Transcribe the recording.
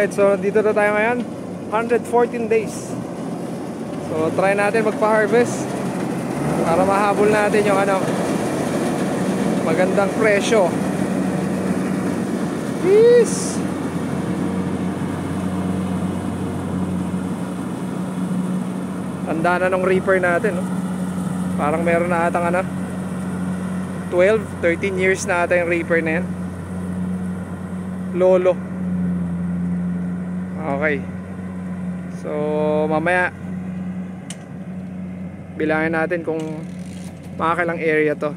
Alright, so dito na tayo ngayon. 114 days. So try natin magpa-harvest para mahabol natin yung magandang presyo. Peace. Tanda na nung reaper natin, no? Parang meron na atang 12, 13 years na ata yung reaper na yan. Lolo. Okay. So mamaya bilangin natin kung makakailang area to.